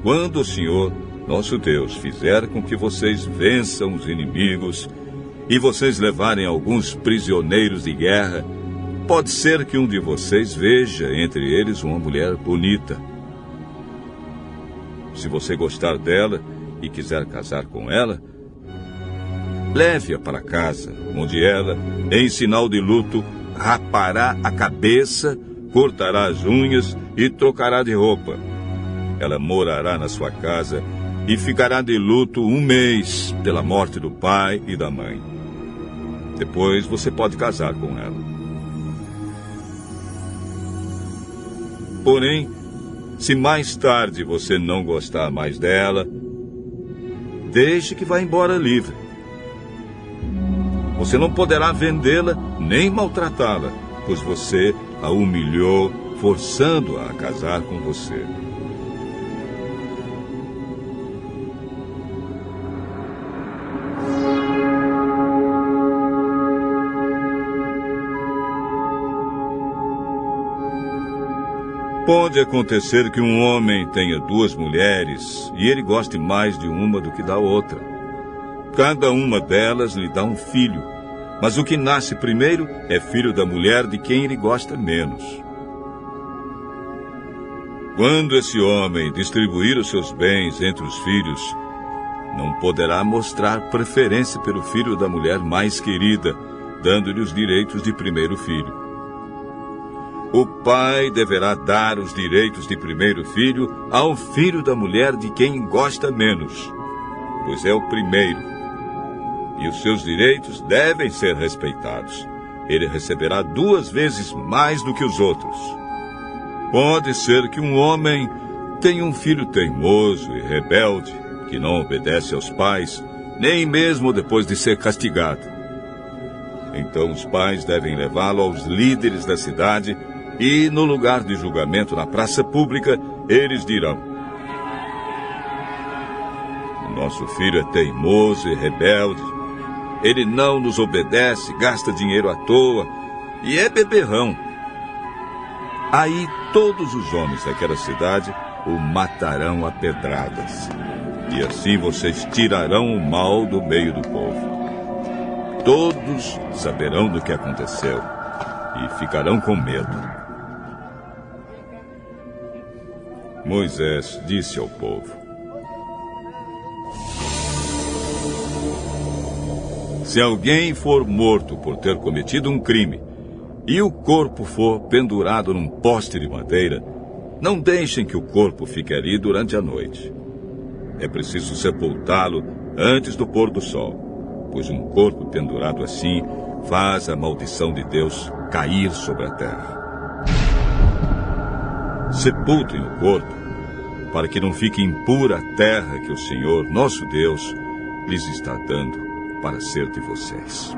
Quando o Senhor, nosso Deus, fizer com que vocês vençam os inimigos e vocês levarem alguns prisioneiros de guerra, pode ser que um de vocês veja entre eles uma mulher bonita. Se você gostar dela e quiser casar com ela, leve-a para casa, onde ela, em sinal de luto, rapará a cabeça, cortará as unhas e trocará de roupa. Ela morará na sua casa e ficará de luto 1 mês pela morte do pai e da mãe. Depois você pode casar com ela. Porém, se mais tarde você não gostar mais dela, deixe que vá embora livre. Você não poderá vendê-la nem maltratá-la, pois você a humilhou, forçando-a a casar com você. Pode acontecer que um homem tenha 2 mulheres e ele goste mais de uma do que da outra. Cada uma delas lhe dá um filho, mas o que nasce primeiro é filho da mulher de quem ele gosta menos. Quando esse homem distribuir os seus bens entre os filhos, não poderá mostrar preferência pelo filho da mulher mais querida, dando-lhe os direitos de primeiro filho. O pai deverá dar os direitos de primeiro filho ao filho da mulher de quem gosta menos, pois é o primeiro. E os seus direitos devem ser respeitados. Ele receberá 2 vezes mais do que os outros. Pode ser que um homem tenha um filho teimoso e rebelde, que não obedece aos pais, nem mesmo depois de ser castigado. Então os pais devem levá-lo aos líderes da cidade e, no lugar de julgamento na praça pública, eles dirão: nosso filho é teimoso e rebelde. Ele não nos obedece, gasta dinheiro à toa e é beberrão. Aí todos os homens daquela cidade o matarão a pedradas. E assim vocês tirarão o mal do meio do povo. Todos saberão do que aconteceu e ficarão com medo. Moisés disse ao povo: se alguém for morto por ter cometido um crime e o corpo for pendurado num poste de madeira, não deixem que o corpo fique ali durante a noite. É preciso sepultá-lo antes do pôr do sol, pois um corpo pendurado assim faz a maldição de Deus cair sobre a terra. Sepultem o corpo, para que não fique impura a terra que o Senhor, nosso Deus, lhes está dando para ser de vocês.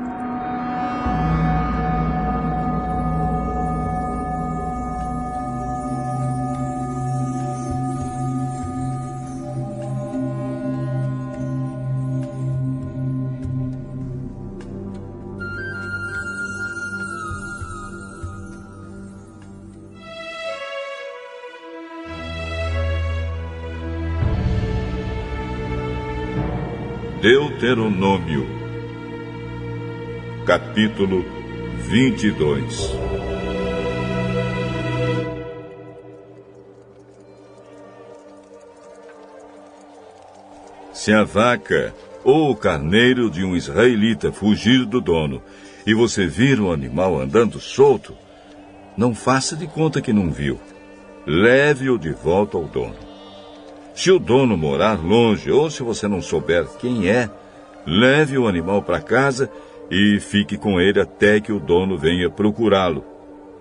Deuteronômio, capítulo 22. Se a vaca ou o carneiro de um israelita fugir do dono e você vir um animal andando solto, não faça de conta que não viu. Leve-o de volta ao dono. Se o dono morar longe ou se você não souber quem é, leve o animal para casa e fique com ele até que o dono venha procurá-lo.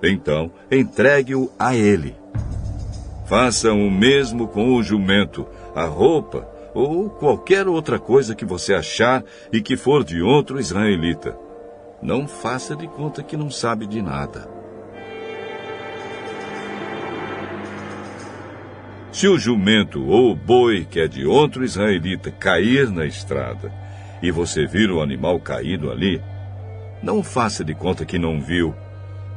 Então, entregue-o a ele. Faça o mesmo com o jumento, a roupa ou qualquer outra coisa que você achar e que for de outro israelita. Não faça de conta que não sabe de nada. Se o jumento ou o boi que é de outro israelita cair na estrada e você vir o animal caído ali, não faça de conta que não viu.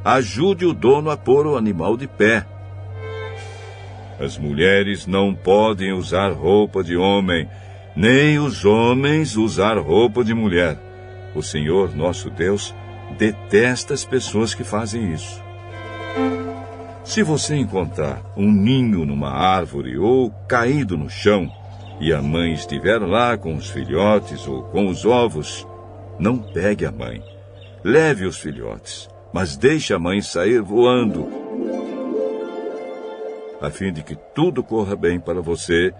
Ajude o dono a pôr o animal de pé. As mulheres não podem usar roupa de homem, nem os homens usar roupa de mulher. O Senhor, nosso Deus, detesta as pessoas que fazem isso. Se você encontrar um ninho numa árvore ou caído no chão, e a mãe estiver lá com os filhotes ou com os ovos, não pegue a mãe. Leve os filhotes, mas deixe a mãe sair voando, a fim de que tudo corra bem para você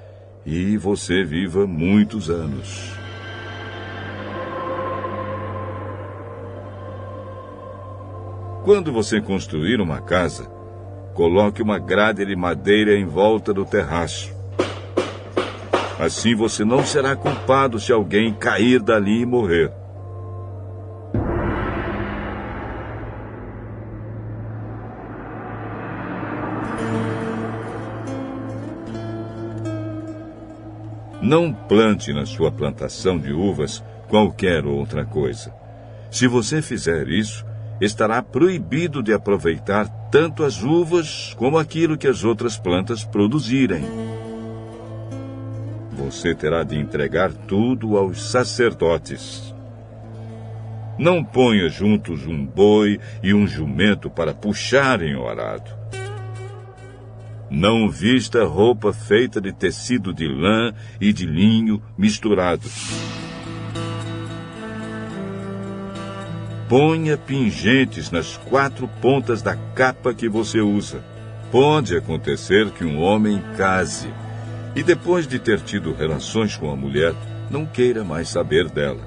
e você viva muitos anos. Quando você construir uma casa, coloque uma grade de madeira em volta do terraço. Assim você não será culpado se alguém cair dali e morrer. Não plante na sua plantação de uvas qualquer outra coisa. Se você fizer isso, estará proibido de aproveitar tanto as uvas como aquilo que as outras plantas produzirem. Você terá de entregar tudo aos sacerdotes. Não ponha juntos um boi e um jumento para puxarem o arado. Não vista roupa feita de tecido de lã e de linho misturados. Ponha pingentes nas 4 pontas da capa que você usa. Pode acontecer que um homem case e depois de ter tido relações com a mulher, não queira mais saber dela.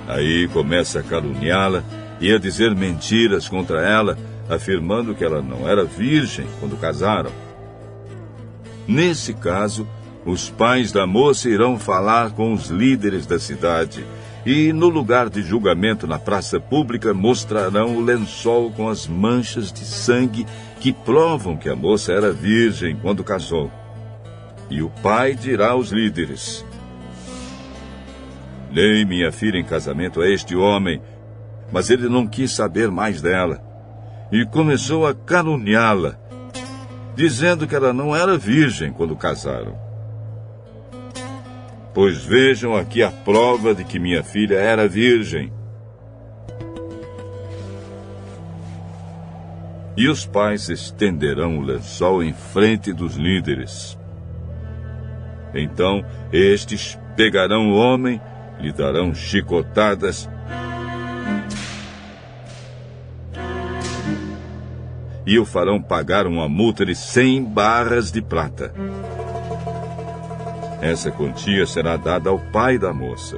Aí começa a caluniá-la e a dizer mentiras contra ela, afirmando que ela não era virgem quando casaram. Nesse caso, os pais da moça irão falar com os líderes da cidade e, no lugar de julgamento na praça pública, mostrarão o lençol com as manchas de sangue que provam que a moça era virgem quando casou. E o pai dirá aos líderes: dei minha filha em casamento a este homem, mas ele não quis saber mais dela e começou a caluniá-la, dizendo que ela não era virgem quando casaram. Pois vejam aqui a prova de que minha filha era virgem. E os pais estenderão o lençol em frente dos líderes. Então estes pegarão o homem, lhe darão chicotadas e o farão pagar uma multa de 100 barras de prata. Essa quantia será dada ao pai da moça.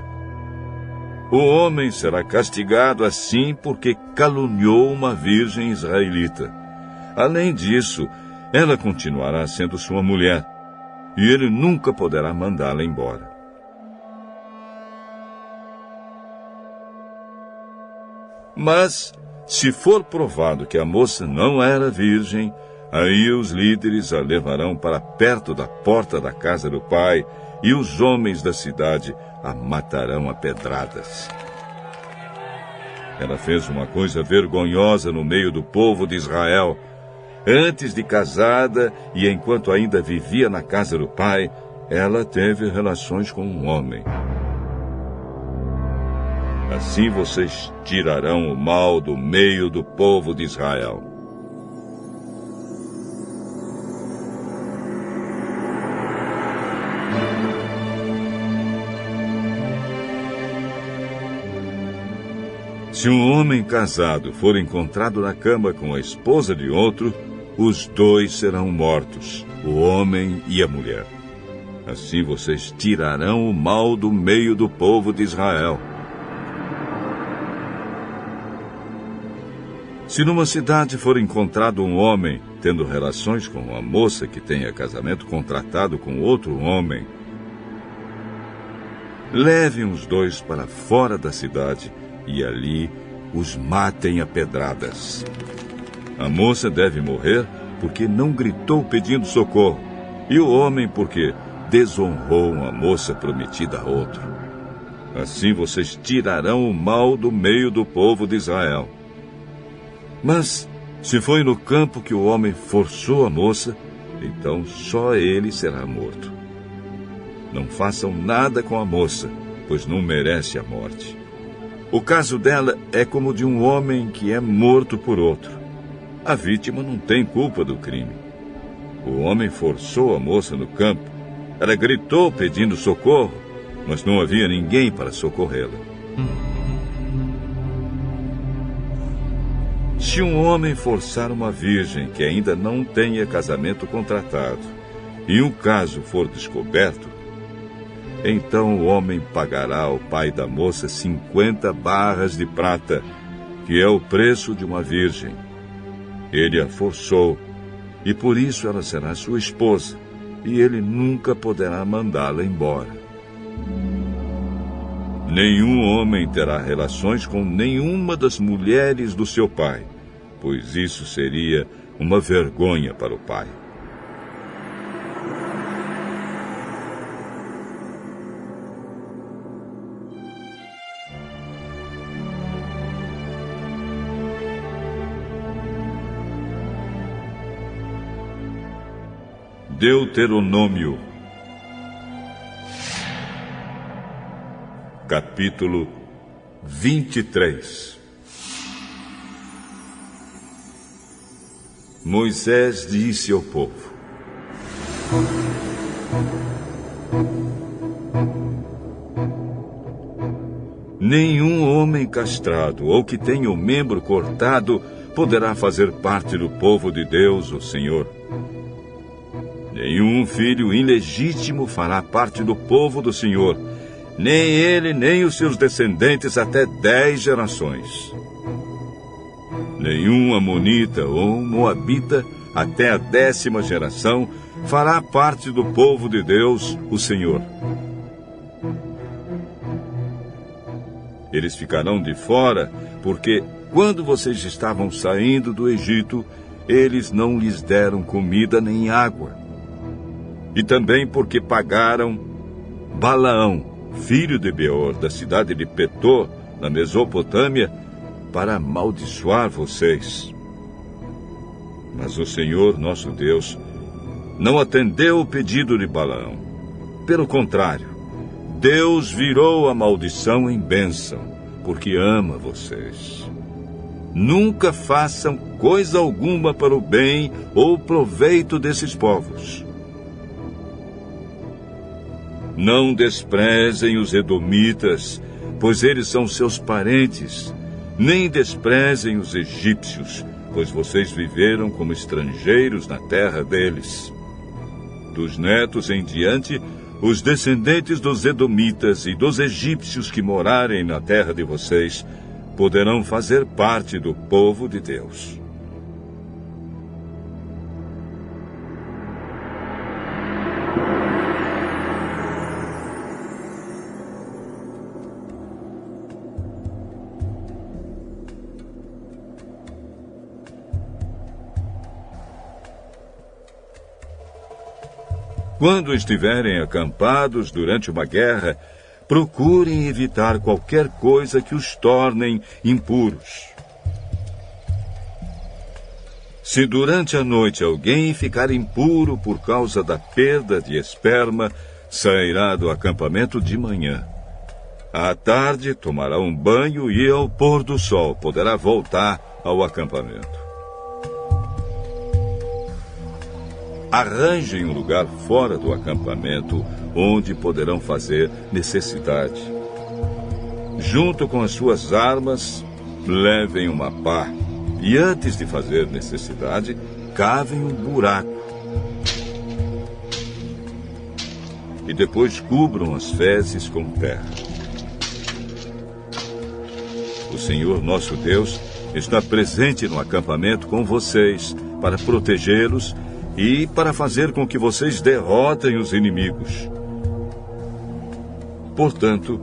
O homem será castigado assim porque caluniou uma virgem israelita. Além disso, ela continuará sendo sua mulher, e ele nunca poderá mandá-la embora. Mas, se for provado que a moça não era virgem, aí os líderes a levarão para perto da porta da casa do pai, e os homens da cidade a matarão a pedradas. Ela fez uma coisa vergonhosa no meio do povo de Israel. Antes de casada e enquanto ainda vivia na casa do pai, ela teve relações com um homem. Assim vocês tirarão o mal do meio do povo de Israel. Se um homem casado for encontrado na cama com a esposa de outro, os dois serão mortos, o homem e a mulher. Assim vocês tirarão o mal do meio do povo de Israel. Se numa cidade for encontrado um homem tendo relações com uma moça que tenha casamento contratado com outro homem, levem os dois para fora da cidade e ali os matem a pedradas. A moça deve morrer porque não gritou pedindo socorro, e o homem porque desonrou uma moça prometida a outro. Assim vocês tirarão o mal do meio do povo de Israel. Mas, Se foi no campo que o homem forçou a moça, então só ele será morto. Não façam nada com a moça, pois não merece a morte. O caso dela é como de um homem que é morto por outro. A vítima não tem culpa do crime. O homem forçou a moça no campo. Ela gritou pedindo socorro, mas não havia ninguém para socorrê-la. Se um homem forçar uma virgem que ainda não tenha casamento contratado e o caso for descoberto, então o homem pagará ao pai da moça 50 barras de prata, que é o preço de uma virgem. Ele a forçou, e por isso ela será sua esposa, e ele nunca poderá mandá-la embora. Nenhum homem terá relações com nenhuma das mulheres do seu pai, pois isso seria uma vergonha para o pai. Deuteronômio, capítulo 23. Moisés disse ao povo: nenhum homem castrado ou que tenha o membro cortado poderá fazer parte do povo de Deus, o Senhor. Nenhum filho ilegítimo fará parte do povo do Senhor, nem ele, nem os seus descendentes até 10 gerações. Nenhum amonita ou moabita até a 10ª geração fará parte do povo de Deus, o Senhor. Eles ficarão de fora, porque quando vocês estavam saindo do Egito, eles não lhes deram comida nem água. E também porque pagaram Balaão, filho de Beor, da cidade de Petor, na Mesopotâmia, para amaldiçoar vocês. Mas o Senhor, nosso Deus, não atendeu o pedido de Balaão. Pelo contrário, Deus virou a maldição em bênção, porque ama vocês. Nunca façam coisa alguma para o bem ou proveito desses povos. Não desprezem os edomitas, pois eles são seus parentes. Nem desprezem os egípcios, pois vocês viveram como estrangeiros na terra deles. Dos netos em diante, os descendentes dos edomitas e dos egípcios que morarem na terra de vocês poderão fazer parte do povo de Deus. Quando estiverem acampados durante uma guerra, procurem evitar qualquer coisa que os tornem impuros. Se durante a noite alguém ficar impuro por causa da perda de esperma, sairá do acampamento de manhã. À tarde, tomará um banho e, ao pôr do sol, poderá voltar ao acampamento. Arranjem um lugar fora do acampamento onde poderão fazer necessidade. Junto com as suas armas, levem uma pá e, antes de fazer necessidade, cavem um buraco. E depois cubram as fezes com terra. O Senhor nosso Deus está presente no acampamento com vocês para protegê-los e para fazer com que vocês derrotem os inimigos. Portanto,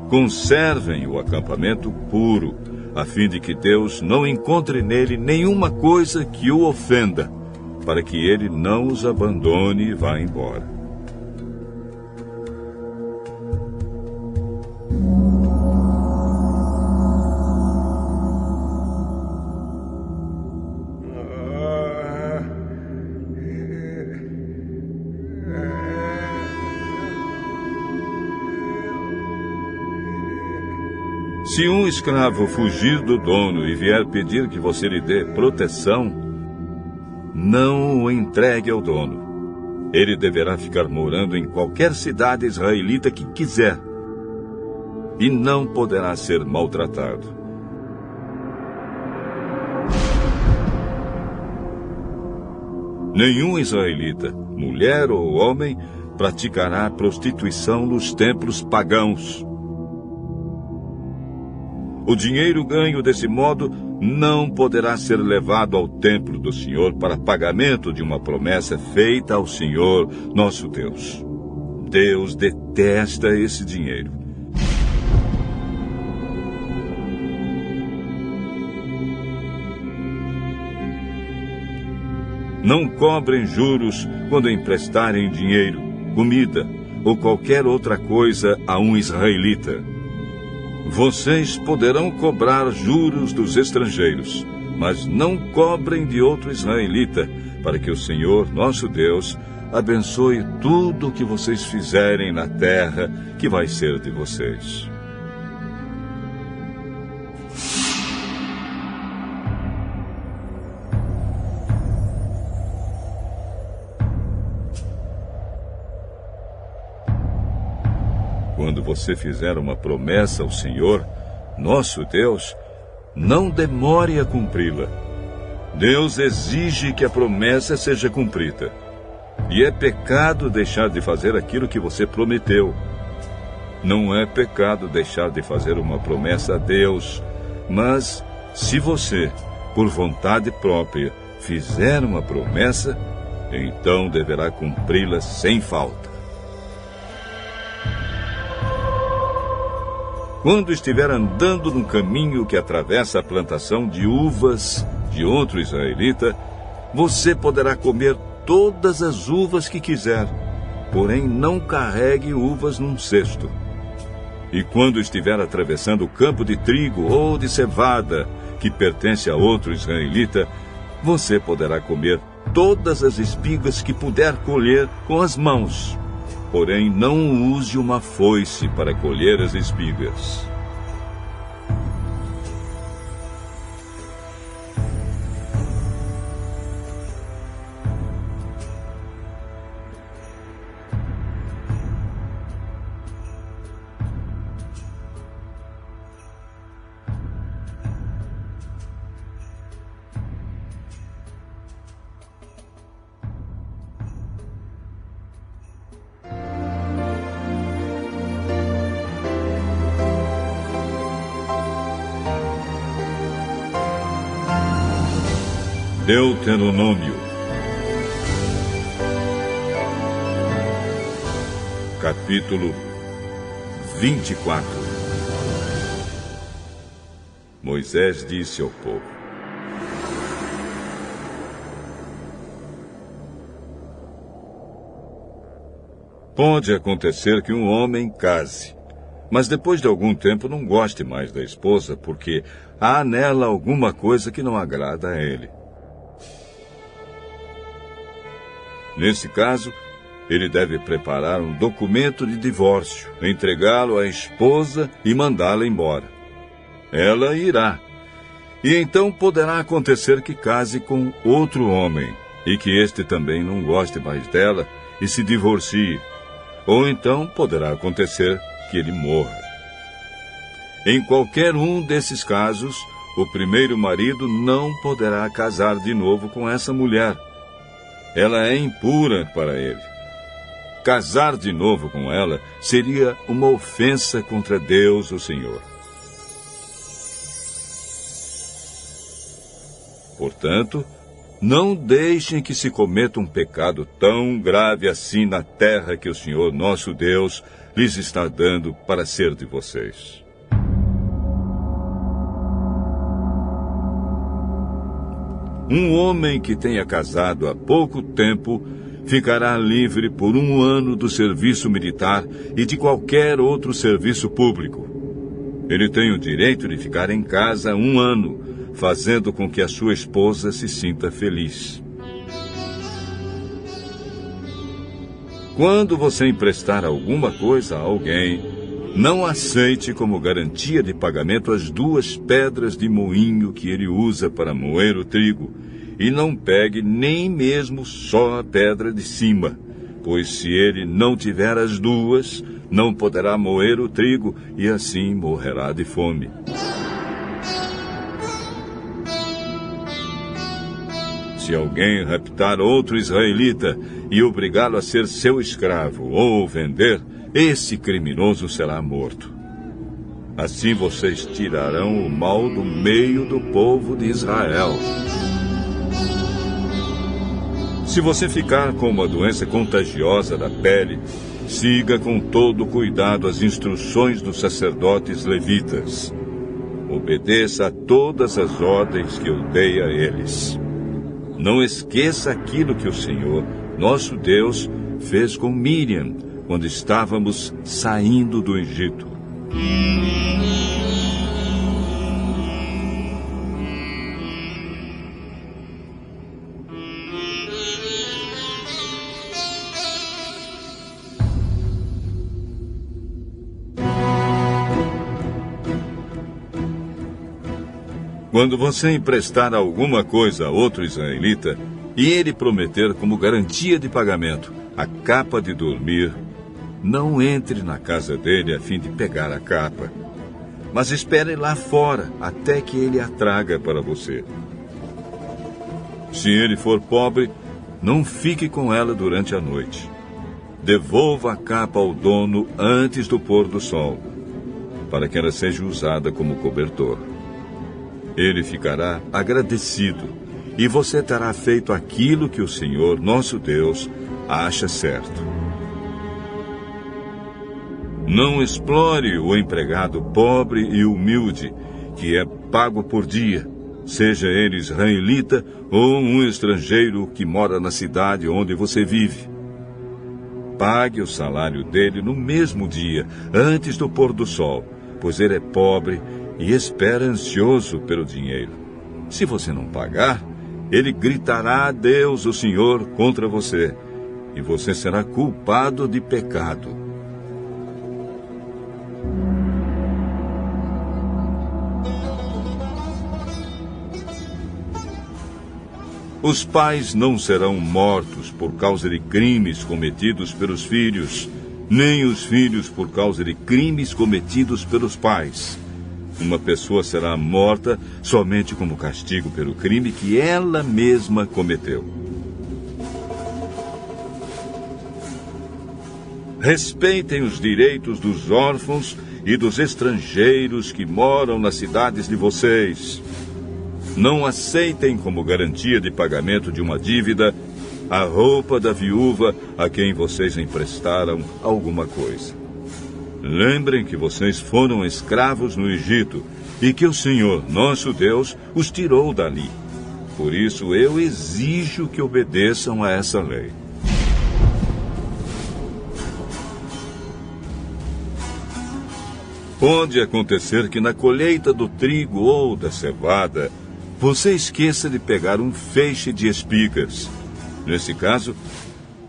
conservem o acampamento puro, a fim de que Deus não encontre nele nenhuma coisa que o ofenda, para que ele não os abandone e vá embora. Se um escravo fugir do dono e vier pedir que você lhe dê proteção, não o entregue ao dono. Ele deverá ficar morando em qualquer cidade israelita que quiser e não poderá ser maltratado. Nenhum israelita, mulher ou homem, praticará prostituição nos templos pagãos. O dinheiro ganho desse modo não poderá ser levado ao templo do Senhor para pagamento de uma promessa feita ao Senhor, nosso Deus. Deus detesta esse dinheiro. Não cobrem juros quando emprestarem dinheiro, comida ou qualquer outra coisa a um israelita. Vocês poderão cobrar juros dos estrangeiros, mas não cobrem de outro israelita, para que o Senhor, nosso Deus, abençoe tudo o que vocês fizerem na terra que vai ser de vocês. Quando você fizer uma promessa ao Senhor, nosso Deus, não demore a cumpri-la. Deus exige que a promessa seja cumprida. E é pecado deixar de fazer aquilo que você prometeu. Não é pecado deixar de fazer uma promessa a Deus, mas se você, por vontade própria, fizer uma promessa, então deverá cumpri-la sem falta. Quando estiver andando num caminho que atravessa a plantação de uvas de outro israelita, você poderá comer todas as uvas que quiser, porém não carregue uvas num cesto. E quando estiver atravessando o campo de trigo ou de cevada que pertence a outro israelita, você poderá comer todas as espigas que puder colher com as mãos. Porém, não use uma foice para colher as espigas. Deuteronômio, capítulo 24. Moisés disse ao povo: Pode acontecer que um homem case, mas depois de algum tempo não goste mais da esposa, porque há nela alguma coisa que não agrada a ele. Nesse caso, ele deve preparar um documento de divórcio, entregá-lo à esposa e mandá-la embora. Ela irá. E então poderá acontecer que case com outro homem, e que este também não goste mais dela e se divorcie. Ou então poderá acontecer que ele morra. Em qualquer um desses casos, o primeiro marido não poderá casar de novo com essa mulher. Ela é impura para ele. Casar de novo com ela seria uma ofensa contra Deus, o Senhor. Portanto, não deixem que se cometa um pecado tão grave assim na terra que o Senhor, nosso Deus, lhes está dando para ser de vocês. Um homem que tenha casado há pouco tempo ficará livre por 1 ano do serviço militar e de qualquer outro serviço público. Ele tem o direito de ficar em casa 1 ano, fazendo com que a sua esposa se sinta feliz. Quando você emprestar alguma coisa a alguém, Não aceite como garantia de pagamento as 2 pedras de moinho que ele usa para moer o trigo, e não pegue nem mesmo só a pedra de cima, pois se ele não tiver as 2, não poderá moer o trigo e assim morrerá de fome. Se alguém raptar outro israelita e obrigá-lo a ser seu escravo ou vender, esse criminoso será morto. Assim vocês tirarão o mal do meio do povo de Israel. Se você ficar com uma doença contagiosa da pele, siga com todo cuidado as instruções dos sacerdotes levitas. Obedeça a todas as ordens que eu dei a eles. Não esqueça aquilo que o Senhor, nosso Deus, fez com Miriam quando estávamos saindo do Egito. Quando você emprestar alguma coisa a outro israelita, e ele prometer como garantia de pagamento a capa de dormir, não entre na casa dele a fim de pegar a capa, mas espere lá fora até que ele a traga para você. Se ele for pobre, não fique com ela durante a noite. Devolva a capa ao dono antes do pôr do sol, para que ela seja usada como cobertor. Ele ficará agradecido, e você terá feito aquilo que o Senhor, nosso Deus, acha certo. Não explore o empregado pobre e humilde, que é pago por dia, seja ele israelita ou um estrangeiro que mora na cidade onde você vive. Pague o salário dele no mesmo dia, antes do pôr do sol, pois ele é pobre e espera ansioso pelo dinheiro. Se você não pagar, ele gritará a Deus, o Senhor, contra você, e você será culpado de pecado. Os pais não serão mortos por causa de crimes cometidos pelos filhos, nem os filhos por causa de crimes cometidos pelos pais. Uma pessoa será morta somente como castigo pelo crime que ela mesma cometeu. Respeitem os direitos dos órfãos e dos estrangeiros que moram nas cidades de vocês. Não aceitem como garantia de pagamento de uma dívida a roupa da viúva a quem vocês emprestaram alguma coisa. Lembrem que vocês foram escravos no Egito e que o Senhor, nosso Deus, os tirou dali. Por isso eu exijo que obedeçam a essa lei. Pode acontecer que na colheita do trigo ou da cevada, você esqueça de pegar um feixe de espigas. Nesse caso,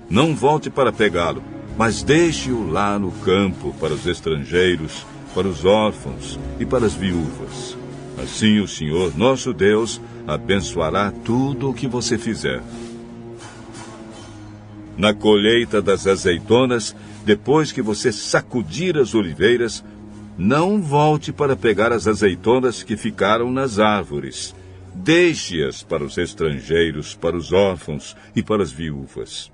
não volte para pegá-lo, mas deixe-o lá no campo para os estrangeiros, para os órfãos e para as viúvas. Assim o Senhor, nosso Deus, abençoará tudo o que você fizer. Na colheita das azeitonas, depois que você sacudir as oliveiras, não volte para pegar as azeitonas que ficaram nas árvores. Deixe-as para os estrangeiros, para os órfãos e para as viúvas.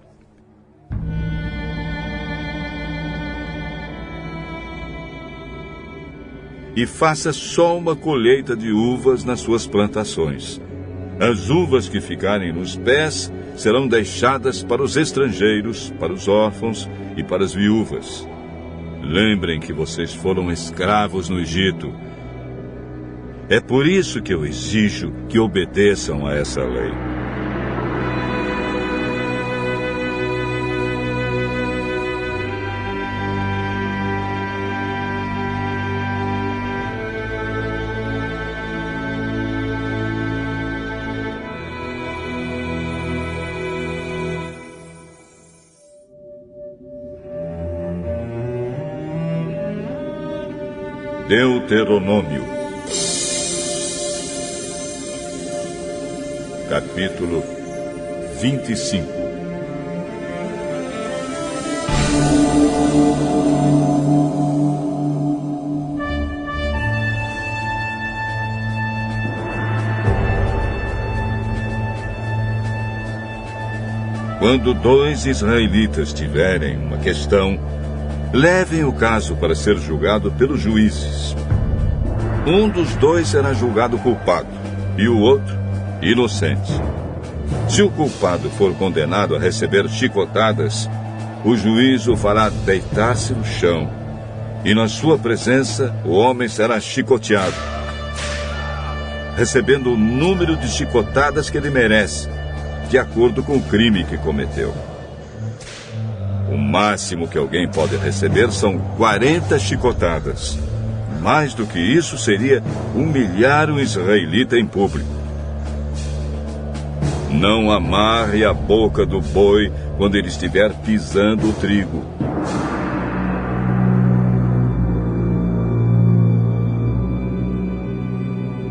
E faça só uma colheita de uvas nas suas plantações. As uvas que ficarem nos pés serão deixadas para os estrangeiros, para os órfãos e para as viúvas. Lembrem que vocês foram escravos no Egito. É por isso que eu exijo que obedeçam a essa lei. Deuteronômio, capítulo 25. Quando dois israelitas tiverem uma questão, levem o caso para ser julgado pelos juízes. Um dos dois será julgado culpado e o outro inocente. Se o culpado for condenado a receber chicotadas, o juiz o fará deitar-se no chão, e na sua presença o homem será chicoteado, recebendo o número de chicotadas que ele merece, de acordo com o crime que cometeu. O máximo que alguém pode receber são 40 chicotadas. Mais do que isso seria humilhar um israelita em público. Não amarre a boca do boi quando ele estiver pisando o trigo.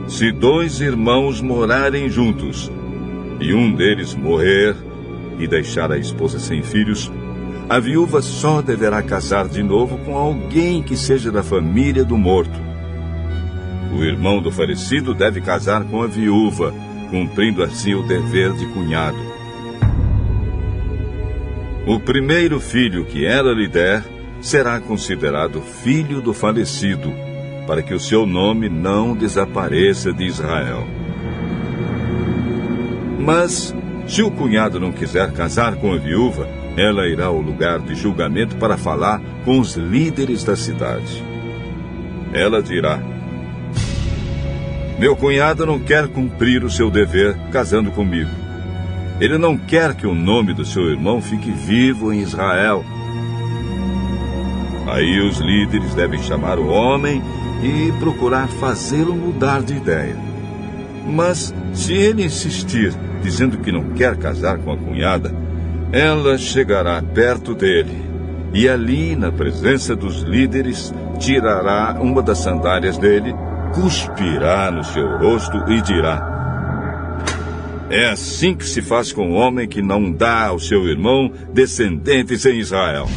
Se dois irmãos morarem juntos, e um deles morrer e deixar a esposa sem filhos, a viúva só deverá casar de novo com alguém que seja da família do morto. O irmão do falecido deve casar com a viúva, cumprindo assim o dever de cunhado. O primeiro filho que ela lhe der será considerado filho do falecido, para que o seu nome não desapareça de Israel. Mas, se o cunhado não quiser casar com a viúva, ela irá ao lugar de julgamento para falar com os líderes da cidade. Ela dirá: meu cunhado não quer cumprir o seu dever casando comigo. Ele não quer que o nome do seu irmão fique vivo em Israel. Aí os líderes devem chamar o homem e procurar fazê-lo mudar de ideia. Mas, se ele insistir, dizendo que não quer casar com a cunhada, ela chegará perto dele e ali, na presença dos líderes, tirará uma das sandálias dele, cuspirá no seu rosto e dirá: é assim que se faz com o homem que não dá ao seu irmão descendentes em Israel.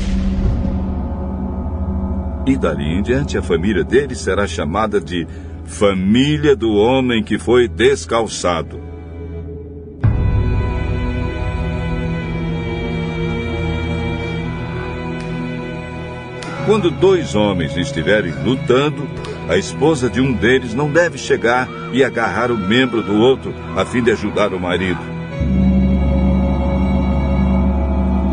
E dali em diante a família dele será chamada de família do homem que foi descalçado. Quando dois homens estiverem lutando, a esposa de um deles não deve chegar e agarrar o membro do outro a fim de ajudar o marido.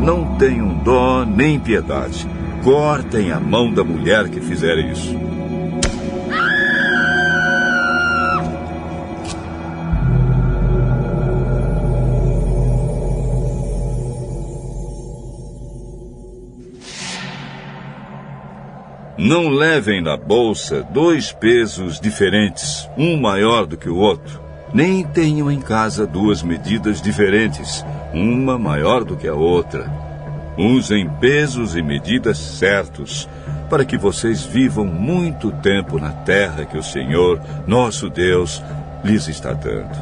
Não tenham dó nem piedade. Cortem a mão da mulher que fizer isso. Não levem na bolsa 2 pesos diferentes, um maior do que o outro. Nem tenham em casa 2 medidas diferentes, uma maior do que a outra. Usem pesos e medidas certos, para que vocês vivam muito tempo na terra que o Senhor, nosso Deus, lhes está dando.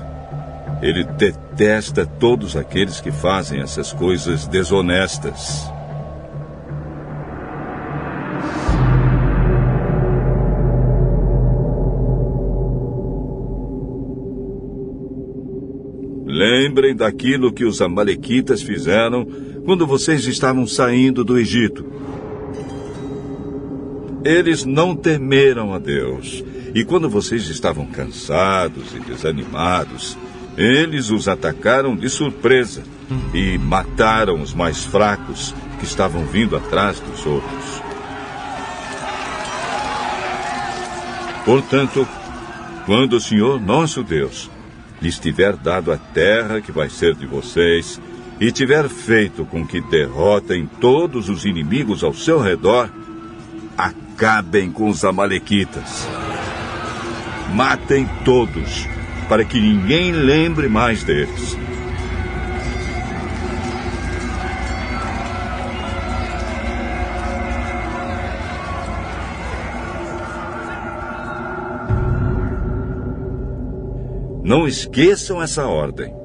Ele detesta todos aqueles que fazem essas coisas desonestas. Lembrem daquilo que os amalequitas fizeram quando vocês estavam saindo do Egito. Eles não temeram a Deus, e quando vocês estavam cansados e desanimados, eles os atacaram de surpresa e mataram os mais fracos que estavam vindo atrás dos outros. Portanto, quando o Senhor, nosso Deus, lhes tiver dado a terra que vai ser de vocês, e tiver feito com que derrotem todos os inimigos ao seu redor, acabem com os amalequitas. Matem todos, para que ninguém lembre mais deles. Não esqueçam essa ordem.